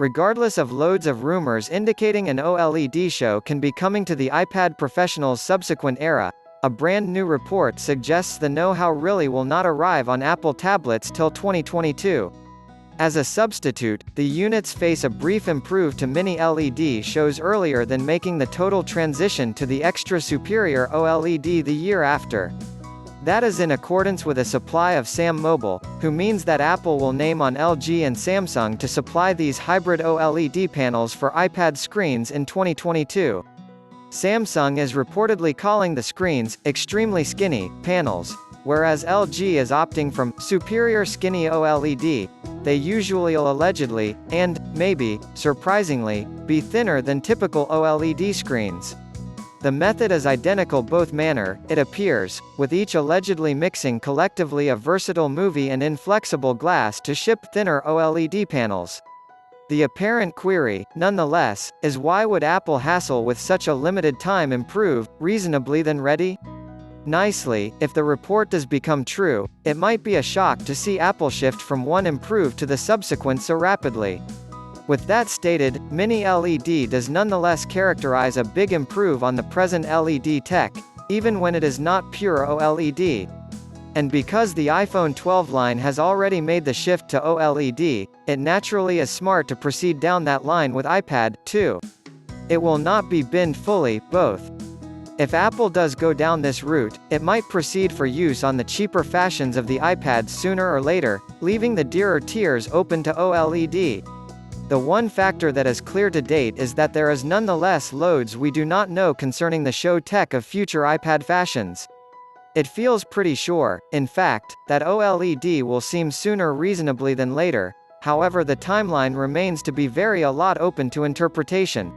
Regardless of loads of rumors indicating an OLED show can be coming to the iPad Professional's subsequent era, a brand new report suggests the know-how really will not arrive on Apple tablets till 2022. As a substitute, the units face a brief improve to Mini LED shows earlier than making the total transition to the extra superior OLED the year after. That is in accordance with a supply of Sam Mobile, who means that Apple will name on LG and Samsung to supply these hybrid OLED panels for iPad screens in 2022. Samsung is reportedly calling the screens extremely skinny panels, whereas LG is opting from superior skinny OLED. They usually will allegedly, and, maybe, surprisingly, be thinner than typical OLED screens. The method is identical both manner, it appears, with each allegedly mixing collectively a versatile movie and inflexible glass to ship thinner OLED panels. The apparent query, nonetheless, is why would Apple hassle with such a limited time improve, reasonably than ready? Nicely, if the report does become true, it might be a shock to see Apple shift from one improve to the subsequent so rapidly. With that stated, Mini LED does nonetheless characterize a big improve on the present LED tech, even when it is not pure OLED. And because the iPhone 12 line has already made the shift to OLED, it naturally is smart to proceed down that line with iPad, too. It will not be binned fully, both. If Apple does go down this route, it might proceed for use on the cheaper fashions of the iPad sooner or later, leaving the dearer tiers open to OLED. The one factor that is clear to date is that there is nonetheless loads we do not know concerning the show tech of future iPad fashions. It feels pretty sure, in fact, that OLED will seem sooner reasonably than later, however the timeline remains to be very a lot open to interpretation.